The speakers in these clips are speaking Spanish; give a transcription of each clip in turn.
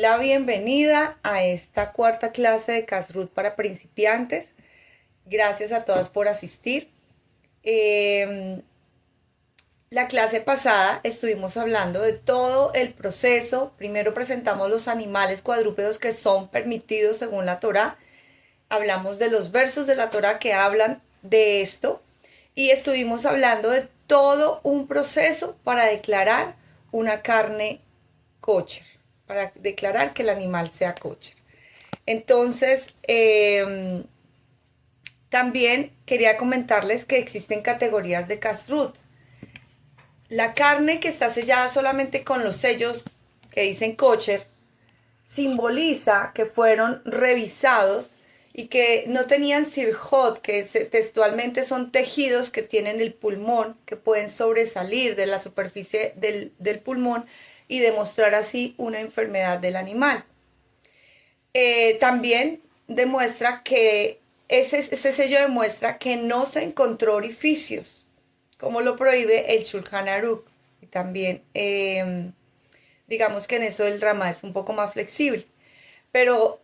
la bienvenida a esta cuarta clase de Kashrut para principiantes. Gracias a todas por asistir. La clase pasada estuvimos hablando de todo el proceso. Primero presentamos los animales cuadrúpedos que son permitidos según la Torá. Hablamos de los versos de la Torá que hablan de esto. Y estuvimos hablando de todo un proceso para declarar una carne kosher, para declarar que el animal sea kosher. Entonces, también quería comentarles que existen categorías de kashrut. La carne que está sellada solamente con los sellos que dicen kosher simboliza que fueron revisados y que no tenían sirjot, que textualmente son tejidos que tienen el pulmón, que pueden sobresalir de la superficie del pulmón y demostrar así una enfermedad del animal. También demuestra que ese sello demuestra que no se encontró orificios, como lo prohíbe el Shulchan Aruch. Y también, digamos que en eso el Ramá es un poco más flexible. Pero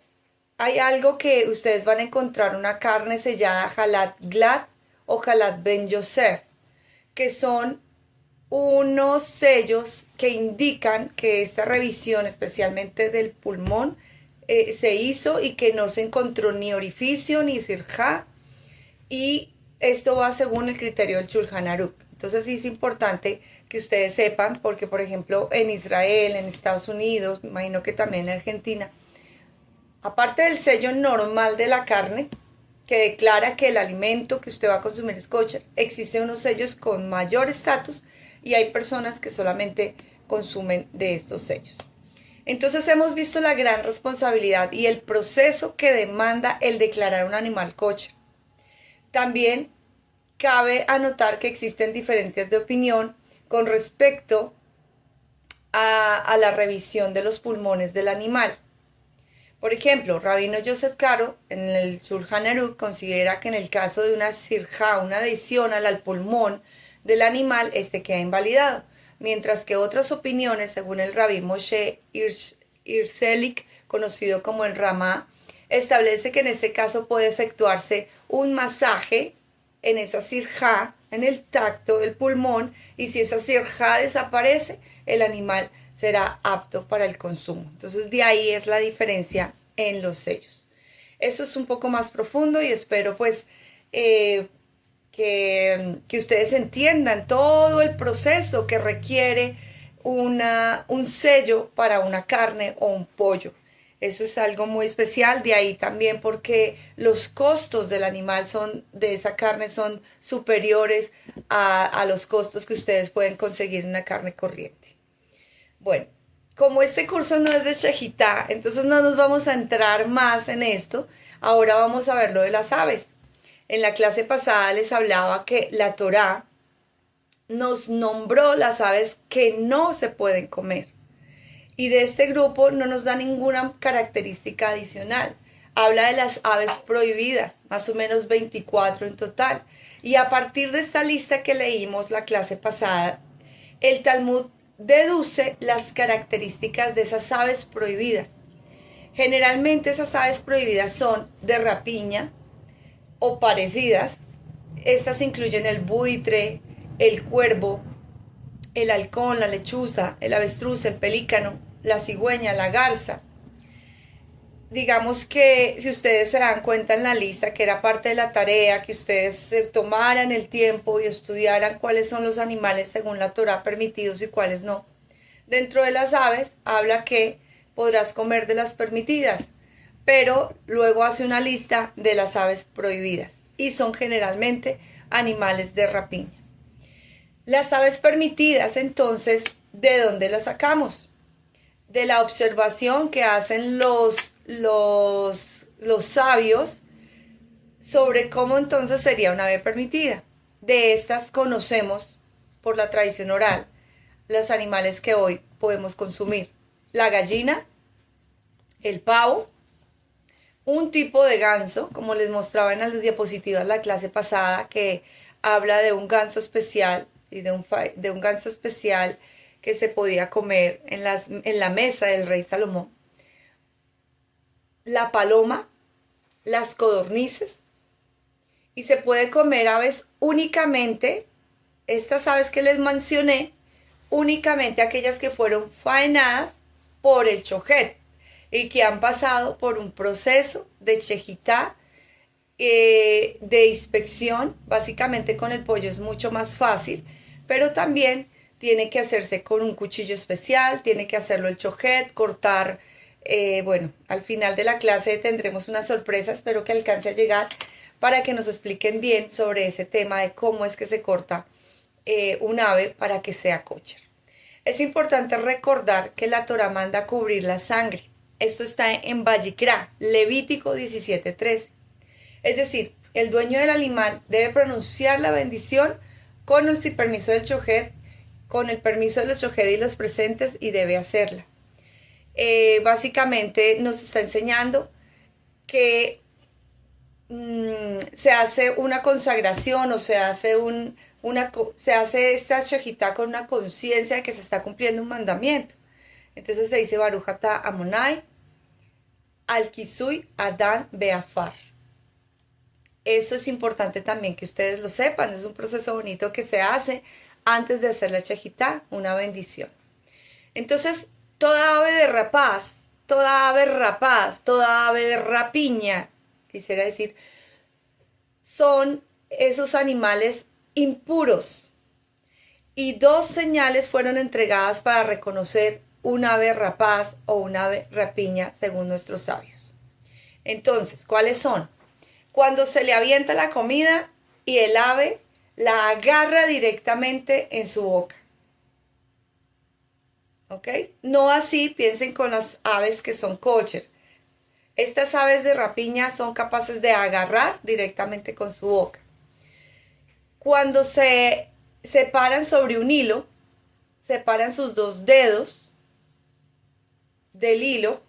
hay algo que ustedes van a encontrar, una carne sellada Halat Glad o Halat Ben Yosef, que son unos sellos que indican que esta revisión, especialmente del pulmón, se hizo y que no se encontró ni orificio ni sirja, y esto va según el criterio del Shulchan Aruch. Entonces sí es importante que ustedes sepan, porque por ejemplo en Israel, en Estados Unidos, me imagino que también en Argentina, aparte del sello normal de la carne, que declara que el alimento que usted va a consumir es kosher, existen unos sellos con mayor estatus y hay personas que solamente consumen de estos sellos. Entonces hemos visto la gran responsabilidad y el proceso que demanda el declarar un animal kosher. También cabe anotar que existen diferencias de opinión con respecto a la revisión de los pulmones del animal. Por ejemplo, Rabino Yosef Karo en el Shulchan Aruch considera que en el caso de una sirja, una adhesión al pulmón del animal, este queda invalidado, mientras que otras opiniones, según el Rabbi Moshe Irselik, conocido como el Ramá, establece que en este caso puede efectuarse un masaje en esa sirja, en el tacto del pulmón, y si esa sirja desaparece, el animal será apto para el consumo. Entonces de ahí es la diferencia en los sellos. Eso es un poco más profundo y espero pues que ustedes entiendan todo el proceso que requiere un sello para una carne o un pollo. Eso es algo muy especial, de ahí también porque los costos del animal de esa carne son superiores a los costos que ustedes pueden conseguir en una carne corriente. Bueno, como este curso no es de Shejitá, entonces no nos vamos a entrar más en esto. Ahora vamos a ver lo de las aves. En la clase pasada les hablaba que la Torá nos nombró las aves que no se pueden comer. Y de este grupo no nos da ninguna característica adicional. Habla de las aves prohibidas, más o menos 24 en total. Y a partir de esta lista que leímos la clase pasada, el Talmud deduce las características de esas aves prohibidas. Generalmente esas aves prohibidas son de rapiña o parecidas. Estas incluyen el buitre, el cuervo, el halcón, la lechuza, el avestruz, el pelícano, la cigüeña, la garza. Digamos que si ustedes se dan cuenta en la lista, que era parte de la tarea, que ustedes se tomaran el tiempo y estudiaran cuáles son los animales según la Torá permitidos y cuáles no. Dentro de las aves habla que podrás comer de las permitidas, pero luego hace una lista de las aves prohibidas y son generalmente animales de rapiña. Las aves permitidas, entonces, ¿de dónde las sacamos? De la observación que hacen los sabios sobre cómo entonces sería una ave permitida. De estas conocemos, por la tradición oral, los animales que hoy podemos consumir. La gallina, el pavo, un tipo de ganso, como les mostraba en las diapositivas la clase pasada, que habla de un ganso especial y de un ganso especial que se podía comer en la mesa del rey Salomón. la paloma, las codornices, y se puede comer aves únicamente, estas aves que les mencioné, únicamente aquellas que fueron faenadas por el chojet y que han pasado por un proceso de chejitá, de inspección. Básicamente con el pollo es mucho más fácil, pero también tiene que hacerse con un cuchillo especial, tiene que hacerlo el chojet, cortar. Bueno, al final de la clase tendremos una sorpresa, espero que alcance a llegar para que nos expliquen bien sobre ese tema de cómo es que se corta un ave para que sea kosher. Es importante recordar que la Torá manda cubrir la sangre. Esto está en Vayikra, Levítico 17:13. Es decir, el dueño del animal debe pronunciar la bendición con el permiso del chojet, con el permiso de los chojet y los presentes, y debe hacerla. Básicamente nos está enseñando que se hace una consagración o se hace esta shejitá con una conciencia de que se está cumpliendo un mandamiento. Entonces se dice Baruch atah Amonai al kisui Adán Beafar. Eso es importante también que ustedes lo sepan. Es un proceso bonito que se hace antes de hacer la shejitá, una bendición. Entonces, toda ave de rapaz, toda ave rapaz, toda ave de rapiña, quisiera decir, son esos animales impuros. Y dos señales fueron entregadas para reconocer un ave rapaz o un ave rapiña según nuestros sabios. Entonces, ¿cuáles son? Cuando se le avienta la comida y el ave la agarra directamente en su boca. ¿Ok? No así piensen con las aves que son kosher. Estas aves de rapiña son capaces de agarrar directamente con su boca. Cuando se paran sobre un hilo, separan sus dos dedos del hilo,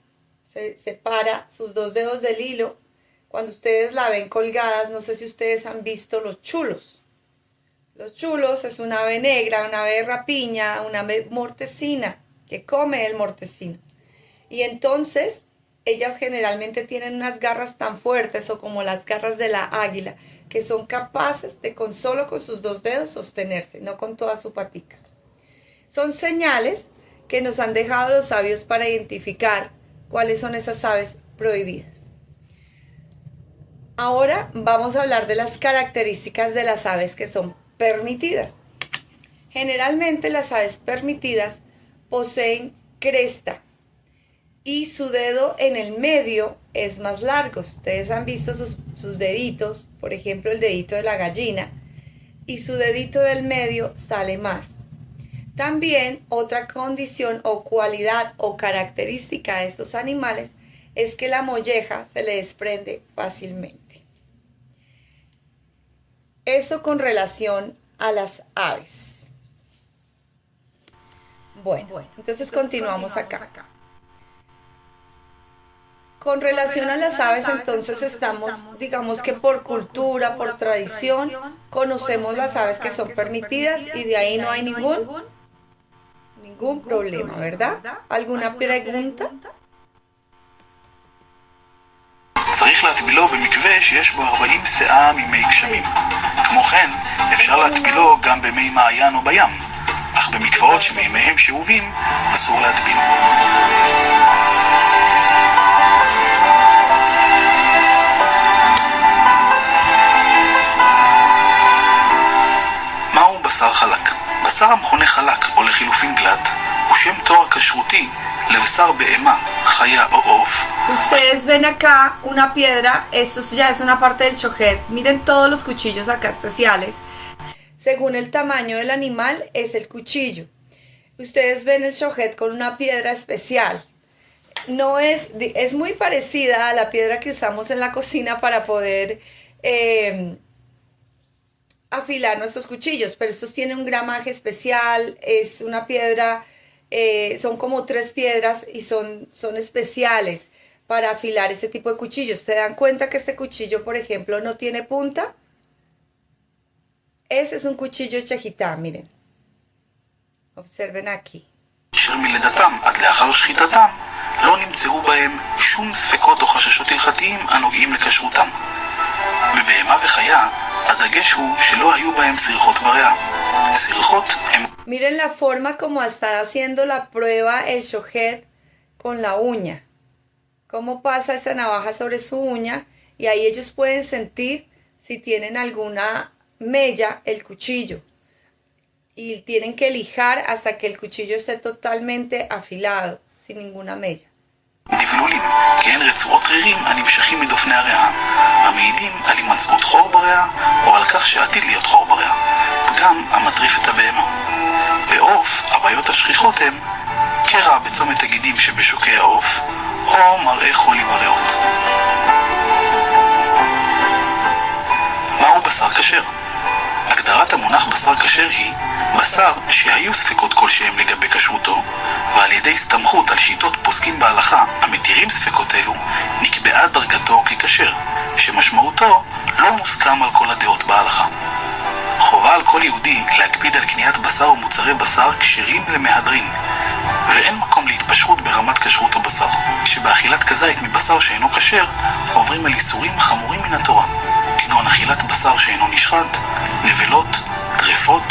se separa sus dos dedos del hilo. Cuando ustedes la ven colgadas, no sé si ustedes han visto los chulos. Los chulos es una ave negra, una ave de rapiña, una ave mortecina, que come el mortecino. Y entonces, ellas generalmente tienen unas garras tan fuertes o como las garras de la águila, que son capaces de solo con sus dos dedos sostenerse, no con toda su patica. Son señales que nos han dejado los sabios para identificar cuáles son esas aves prohibidas. Ahora vamos a hablar de las características de las aves que son permitidas. Generalmente las aves permitidas poseen cresta y su dedo en el medio es más largo. Ustedes han visto sus deditos, por ejemplo el dedito de la gallina, y su dedito del medio sale más. También otra condición o cualidad o característica de estos animales es que la molleja se le desprende fácilmente. Eso con relación a las aves. Bueno, entonces continuamos acá. Con relación a las aves, entonces estamos, digamos que por cultura, por tradición, conocemos las aves que son permitidas y de ahí no hay ningún problema, ¿verdad? ¿Alguna pregunta? צריך להטבילו במקווה שיש בו 40 שאה ממי גשמים. כמו כן, אפשר להטבילו גם במי מעיין או בים, אך במקוואות שמימיהם שאובים אסור להטביל. מהו בשר חלק? בשר המכונה חלק או לחילופין גלת הוא שם תואר כשרותי לבשר בהמה, חיה או עוף. Ustedes ven acá una piedra, esto ya es una parte del chojet. Miren todos los cuchillos acá especiales. Según el tamaño del animal es el cuchillo. Ustedes ven el chojet con una piedra especial. No es muy parecida a la piedra que usamos en la cocina para poder afilar nuestros cuchillos, pero estos tienen un gramaje especial. Es una piedra, son como 3 piedras y son especiales para afilar ese tipo de cuchillos. ¿Se dan cuenta que este cuchillo, por ejemplo, no tiene punta? Ese es un cuchillo chejitá, miren. Observen aquí. אשר מלידתם עד לאחר שחיטתם לא נמצאו בהם שום ספקות או חששות הלכתיים הנוגעים לכשרותם. בבהמה וחיה, הדגש הוא שלא היו בהם סריחות בריאה. סריחות הם... Miren la forma como está haciendo la prueba el shohet con la uña. Cómo pasa esa navaja sobre su uña y ahí ellos pueden sentir si tienen alguna mella el cuchillo. Y tienen que lijar hasta que el cuchillo esté totalmente afilado, sin ninguna mella. דבלולים, כי הן רצועות רירים הנמשכים מדופני הריאה, המעידים על הימצאות חור בריאה או על כך שעתיד להיות חור בריאה, פגם המטריף את הבהמה. בעוף, הבעיות השכיחות הן קרע בצומת הגידים שבשוקי העוף, או מראה חולי בריאות. מהו בשר כשר? הגדרת המונח בשר כשר היא בשר שהיו ספקות כלשהם לגבי כשרותו, ועל ידי הסתמכות על שיטות פוסקים בהלכה המתירים ספקות אלו, נקבעה דרגתו ככשר, שמשמעותו לא מוסכם על כל הדעות בהלכה. חובה על כל יהודי להקפיד על קניית בשר ומוצרי בשר כשרים למהדרין, ואין מקום להתפשרות ברמת כשרות הבשר, שבאכילת כזית מבשר שאינו כשר עוברים על איסורים חמורים מן התורה, כגון אכילת בשר שאינו נשחט, נבלות, טרפות,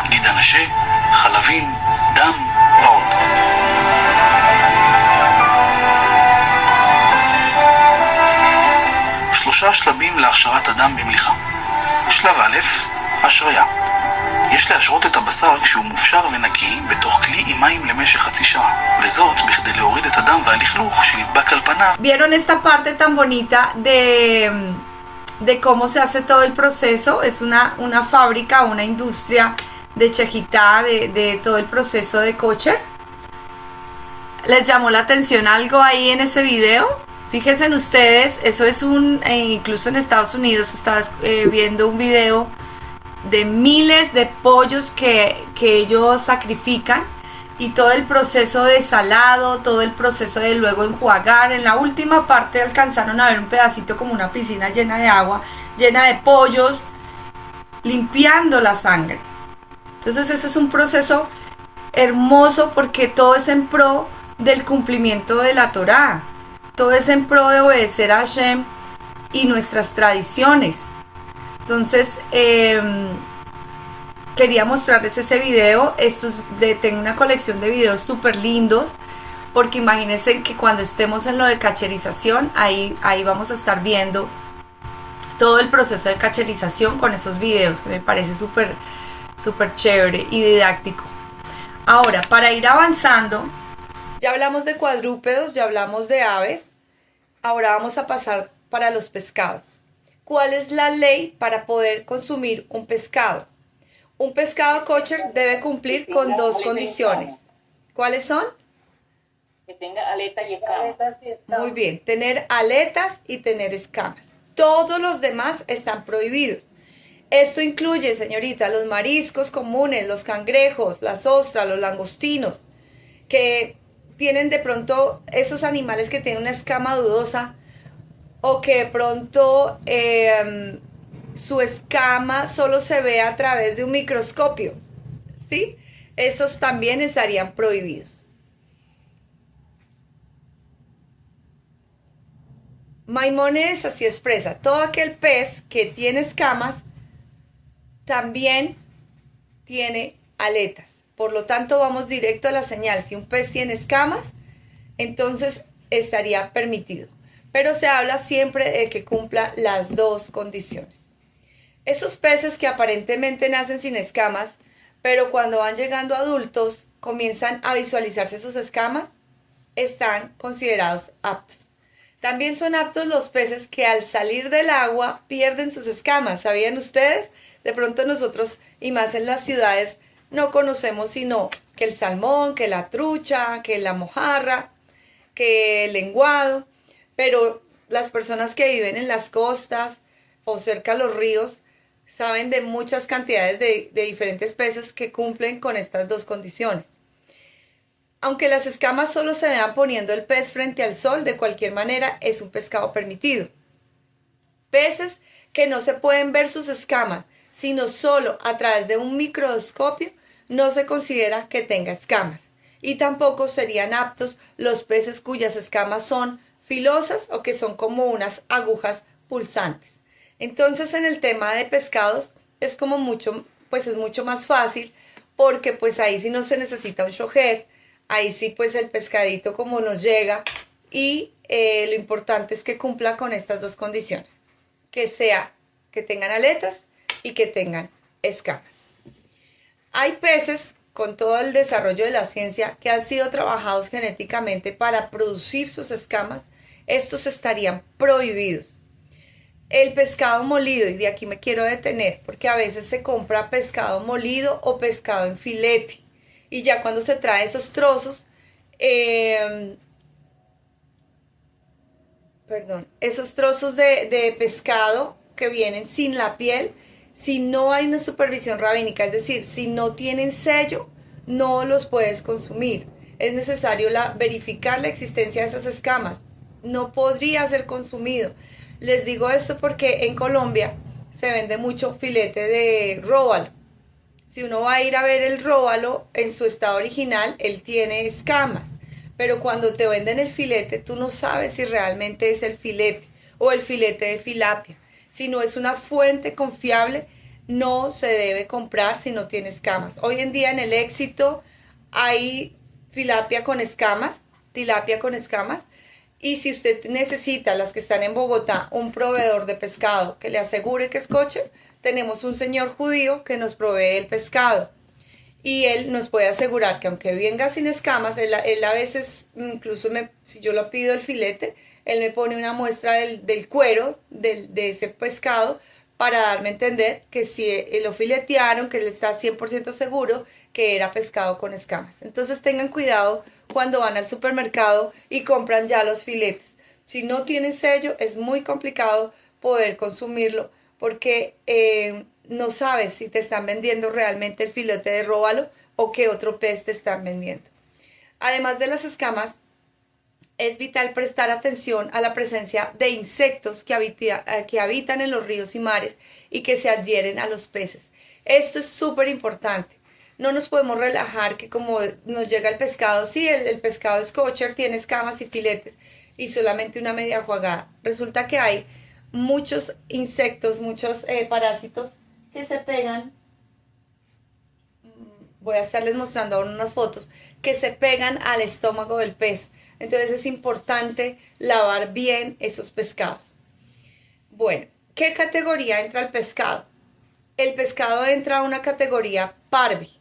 גיד אנשה, חלבים, דם ועוד. שלושה שלבים להכשרת אדם במליחה. שלב א', השריה. יש להשרות את הבשר כשהוא מופשר ונקי בתוך כלי עם מים למשך חצי שעה, וזאת בכדי להוריד את הדם והלכלוך שנדבק על פניו. ¿Vieron esta parte tan bonita de cómo se hace todo el proceso? Es una fábrica, una industria de chejitá, de todo el proceso de kosher. ¿Les llamó la atención algo ahí en ese video? Fíjense en ustedes, eso es incluso en Estados Unidos estaba viendo un video de miles de pollos que ellos sacrifican y todo el proceso de salado, todo el proceso de luego enjuagar. En la última parte alcanzaron a ver un pedacito como una piscina llena de agua, llena de pollos, limpiando la sangre. Entonces ese es un proceso hermoso porque todo es en pro del cumplimiento de la Torá, todo es en pro de obedecer a Hashem y nuestras tradiciones. Entonces quería mostrarles ese video. Tengo una colección de videos súper lindos, porque imagínense que cuando estemos en lo de cacherización, ahí vamos a estar viendo todo el proceso de cacherización con esos videos, que me parece súper chévere y didáctico. Ahora, para ir avanzando, ya hablamos de cuadrúpedos, ya hablamos de aves, ahora vamos a pasar para los pescados. ¿Cuál es la ley para poder consumir un pescado? Un pescado kosher debe cumplir con dos condiciones. ¿Cuáles son? Que tenga aletas y escamas. Muy bien, tener aletas y tener escamas. Todos los demás están prohibidos. Esto incluye, señorita, los mariscos comunes, los cangrejos, las ostras, los langostinos, que tienen de pronto esos animales que tienen una escama dudosa, o que de pronto su escama solo se ve a través de un microscopio, ¿sí? Esos también estarían prohibidos. Maimónides así expresa: todo aquel pez que tiene escamas también tiene aletas. Por lo tanto, vamos directo a la señal. Si un pez tiene escamas, entonces estaría permitido. Pero se habla siempre de que cumpla las dos condiciones. Esos peces que aparentemente nacen sin escamas, pero cuando van llegando adultos comienzan a visualizarse sus escamas, están considerados aptos. También son aptos los peces que al salir del agua pierden sus escamas. ¿Sabían ustedes? De pronto nosotros, y más en las ciudades, no conocemos sino que el salmón, que la trucha, que la mojarra, que el lenguado. Pero las personas que viven en las costas o cerca a los ríos saben de muchas cantidades de diferentes peces que cumplen con estas dos condiciones. Aunque las escamas solo se vean poniendo el pez frente al sol, de cualquier manera es un pescado permitido. Peces que no se pueden ver sus escamas, sino solo a través de un microscopio, no se considera que tenga escamas. Y tampoco serían aptos los peces cuyas escamas son filosas o que son como unas agujas pulsantes. Entonces en el tema de pescados es como mucho, pues es mucho más fácil porque pues ahí sí no se necesita un shoher, ahí sí pues el pescadito como nos llega y lo importante es que cumpla con estas dos condiciones, que tengan aletas y que tengan escamas. Hay peces con todo el desarrollo de la ciencia que han sido trabajados genéticamente para producir sus escamas. Estos estarían prohibidos. El pescado molido, y de aquí me quiero detener, porque a veces se compra pescado molido o pescado en filete, y ya cuando se trae esos trozos, esos trozos de pescado que vienen sin la piel, si no hay una supervisión rabínica, es decir, si no tienen sello, no los puedes consumir. Es necesario verificar la existencia de esas escamas. No podría ser consumido. Les digo esto porque en Colombia se vende mucho filete de róbalo. Si uno va a ir a ver el róbalo en su estado original, él tiene escamas. Pero cuando te venden el filete, tú no sabes si realmente es el filete o el filete de tilapia. Si no es una fuente confiable, no se debe comprar si no tiene escamas. Hoy en día en el Éxito hay tilapia con escamas, y si usted necesita, las que están en Bogotá, un proveedor de pescado que le asegure que es kosher, tenemos un señor judío que nos provee el pescado. Y él nos puede asegurar que aunque venga sin escamas, él a veces, incluso si yo lo pido el filete, él me pone una muestra del cuero de ese pescado para darme a entender que si lo filetearon, que él está 100% seguro que era pescado con escamas. Entonces tengan cuidado cuando van al supermercado y compran ya los filetes. Si no tienen sello, es muy complicado poder consumirlo porque no sabes si te están vendiendo realmente el filete de róbalo o qué otro pez te están vendiendo. Además de las escamas, es vital prestar atención a la presencia de insectos que habitan en los ríos y mares y que se adhieren a los peces. Esto es súper importante. No nos podemos relajar que como nos llega el pescado, sí, el pescado es kosher, tiene escamas y filetes y solamente una media jugada. Resulta que hay muchos insectos, muchos parásitos que se pegan. Voy a estarles mostrando ahora unas fotos que se pegan al estómago del pez. Entonces es importante lavar bien esos pescados. Bueno, ¿qué categoría entra el pescado? El pescado entra a una categoría parvi.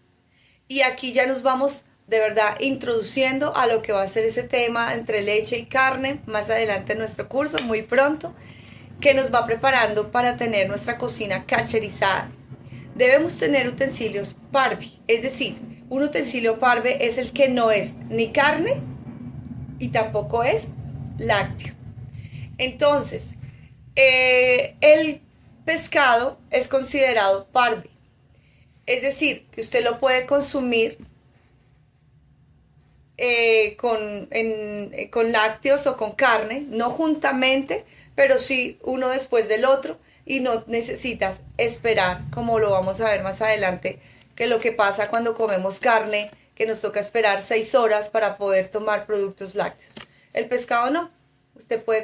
Y aquí ya nos vamos de verdad introduciendo a lo que va a ser ese tema entre leche y carne, más adelante en nuestro curso, muy pronto, que nos va preparando para tener nuestra cocina cacherizada. Debemos tener utensilios parvi, es decir, un utensilio parve es el que no es ni carne y tampoco es lácteo. Entonces, el pescado es considerado parve. Es decir, que usted lo puede consumir con lácteos o con carne, no juntamente, pero sí uno después del otro, y no necesitas esperar, como lo vamos a ver más adelante, que lo que pasa cuando comemos carne, que nos toca esperar 6 horas para poder tomar productos lácteos. El pescado no. Usted puede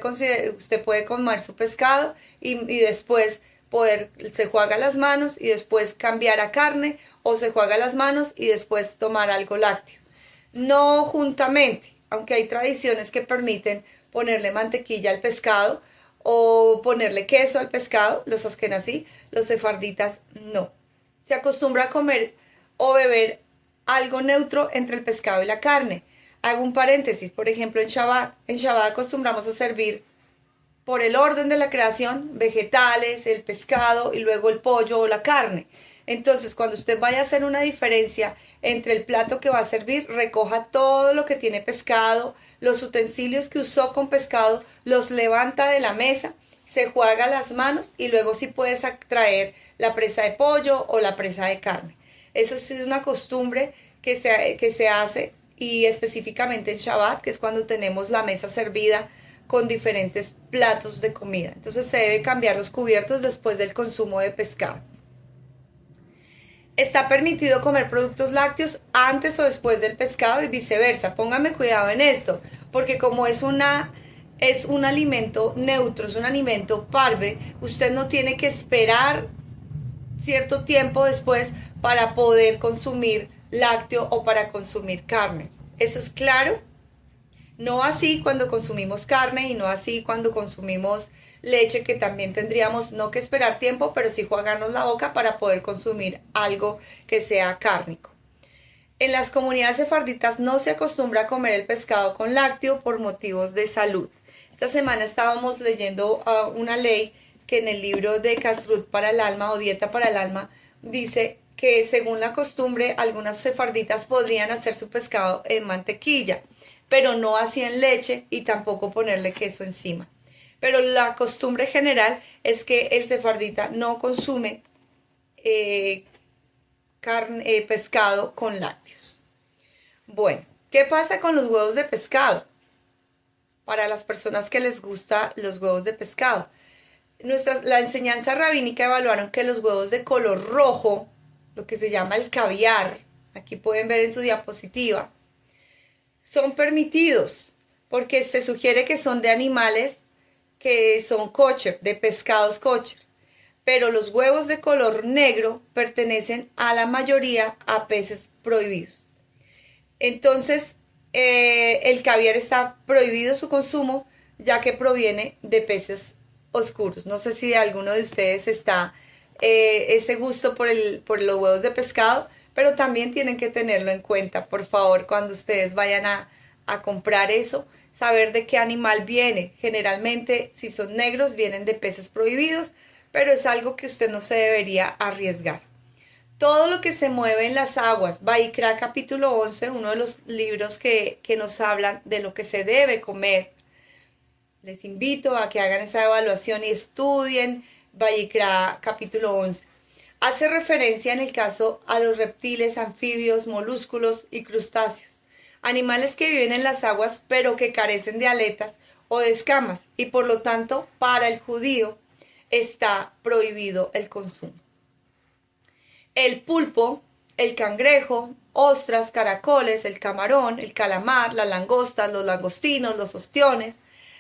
comer su pescado y después se juega las manos y después cambiar a carne, o se juega las manos y después tomar algo lácteo. No juntamente, aunque hay tradiciones que permiten ponerle mantequilla al pescado o ponerle queso al pescado, los askenazí, los sefarditas no. Se acostumbra a comer o beber algo neutro entre el pescado y la carne. Hago un paréntesis, por ejemplo en Shabbat. En Shabbat acostumbramos a servir por el orden de la creación, vegetales, el pescado y luego el pollo o la carne. Entonces, cuando usted vaya a hacer una diferencia entre el plato que va a servir, recoja todo lo que tiene pescado, los utensilios que usó con pescado, los levanta de la mesa, se juega las manos y luego sí puedes traer la presa de pollo o la presa de carne. Eso es una costumbre que se hace, y específicamente en Shabbat, que es cuando tenemos la mesa servida con diferentes platos de comida. Entonces se debe cambiar los cubiertos después del consumo de pescado. Está permitido comer productos lácteos antes o después del pescado y viceversa. Pónganme cuidado en esto, porque como es una es un alimento neutro, es un alimento parve. Usted no tiene que esperar cierto tiempo después para poder consumir lácteo o para consumir carne. ¿Eso es claro? No así cuando consumimos carne y no así cuando consumimos leche, que también tendríamos no que esperar tiempo, pero sí jugarnos la boca para poder consumir algo que sea cárnico. En las comunidades sefarditas no se acostumbra a comer el pescado con lácteo por motivos de salud. Esta semana estábamos leyendo una ley que en el libro de Kashrut para el alma o dieta para el alma dice que según la costumbre algunas sefarditas podrían hacer su pescado en mantequilla, pero no así en leche y tampoco ponerle queso encima. Pero la costumbre general es que el sefardita no consume pescado con lácteos. Bueno, ¿qué pasa con los huevos de pescado? Para las personas que les gustan los huevos de pescado. La enseñanza rabínica evaluaron que los huevos de color rojo, lo que se llama el caviar, aquí pueden ver en su diapositiva, son permitidos porque se sugiere que son de animales que son kosher, de pescados kosher. Pero los huevos de color negro pertenecen a la mayoría a peces prohibidos. Entonces, el caviar está prohibido su consumo, ya que proviene de peces oscuros. No sé si de alguno de ustedes está ese gusto por los huevos de pescado, pero también tienen que tenerlo en cuenta, por favor, cuando ustedes vayan a comprar eso, saber de qué animal viene. Generalmente, si son negros, vienen de peces prohibidos, pero es algo que usted no se debería arriesgar. Todo lo que se mueve en las aguas, Vaikra capítulo 11, uno de los libros que nos hablan de lo que se debe comer. Les invito a que hagan esa evaluación y estudien Vaikra capítulo 11. Hace referencia en el caso a los reptiles, anfibios, molúsculos y crustáceos, animales que viven en las aguas pero que carecen de aletas o de escamas y por lo tanto para el judío está prohibido el consumo. El pulpo, el cangrejo, ostras, caracoles, el camarón, el calamar, las langostas, los langostinos, los ostiones.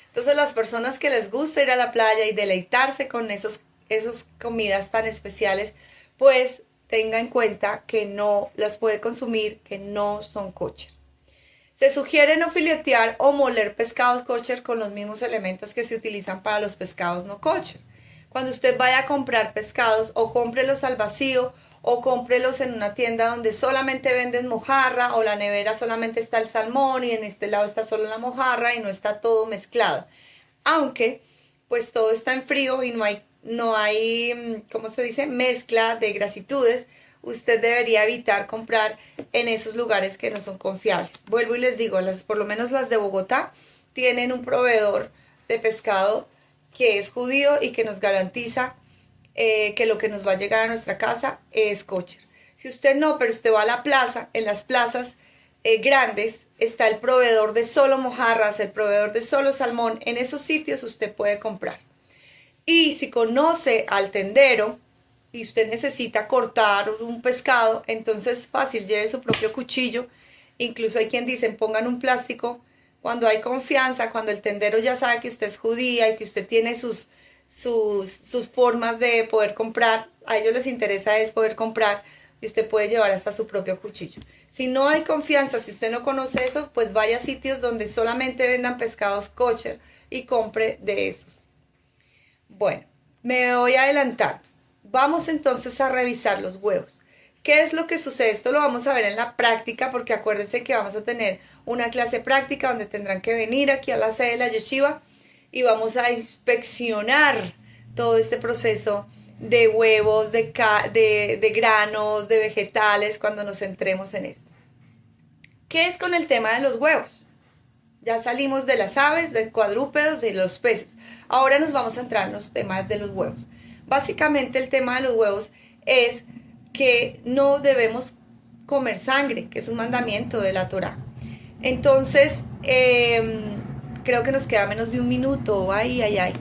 Entonces las personas que les gusta ir a la playa y deleitarse con esas comidas tan especiales, pues tenga en cuenta que no las puede consumir, que no son kosher. Se sugiere no filetear o moler pescados kosher con los mismos elementos que se utilizan para los pescados no kosher. Cuando usted vaya a comprar pescados, o cómprelos al vacío, o cómprelos en una tienda donde solamente venden mojarra, o la nevera solamente está el salmón y en este lado está solo la mojarra y no está todo mezclado. Aunque, pues todo está en frío y no hay, ¿cómo se dice?, mezcla de grasitudes, usted debería evitar comprar en esos lugares que no son confiables. Vuelvo y les digo, por lo menos las de Bogotá tienen un proveedor de pescado que es judío y que nos garantiza que lo que nos va a llegar a nuestra casa es kosher. Si usted no, pero usted va a la plaza, en las plazas grandes está el proveedor de solo mojarras, el proveedor de solo salmón, en esos sitios usted puede comprar. Y si conoce al tendero y usted necesita cortar un pescado, entonces fácil, lleve su propio cuchillo. Incluso hay quien dicen pongan un plástico. Cuando hay confianza, cuando el tendero ya sabe que usted es judía y que usted tiene sus formas de poder comprar, a ellos les interesa es poder comprar y usted puede llevar hasta su propio cuchillo. Si no hay confianza, si usted no conoce eso, pues vaya a sitios donde solamente vendan pescados kosher y compre de esos. Bueno, me voy adelantando. Vamos entonces a revisar los huevos. ¿Qué es lo que sucede? Esto lo vamos a ver en la práctica porque acuérdense que vamos a tener una clase práctica donde tendrán que venir aquí a la sede de la yeshiva y vamos a inspeccionar todo este proceso de huevos, de granos, de vegetales cuando nos centremos en esto. ¿Qué es con el tema de los huevos? Ya salimos de las aves, de cuadrúpedos y de los peces. Ahora nos vamos a entrar en los temas de los huevos. Básicamente el tema de los huevos es que no debemos comer sangre, que es un mandamiento de la Torá. Entonces, creo que nos queda menos de un minuto. Ay.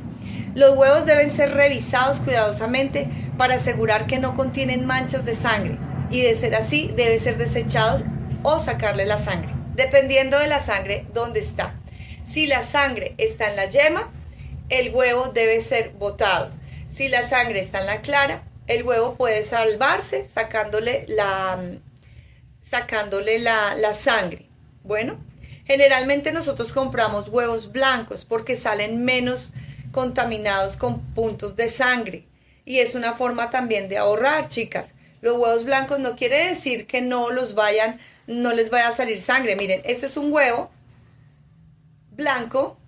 Los huevos deben ser revisados cuidadosamente para asegurar que no contienen manchas de sangre. Y de ser así, deben ser desechados o sacarle la sangre, dependiendo de la sangre dónde está. Si la sangre está en la yema, el huevo debe ser botado. Si la sangre está en la clara, el huevo puede salvarse sacándole la sangre. Bueno, generalmente nosotros compramos huevos blancos porque salen menos contaminados con puntos de sangre. Y es una forma también de ahorrar, chicas. Los huevos blancos no quiere decir que no les vaya a salir sangre. Miren, este es un huevo blanco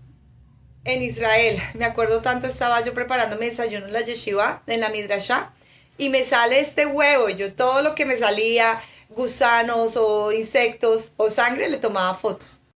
en Israel. Me acuerdo tanto, estaba yo preparando mi desayuno en la yeshiva, en la midrashá, y me sale este huevo. Yo todo lo que me salía, gusanos o insectos o sangre, le tomaba fotos.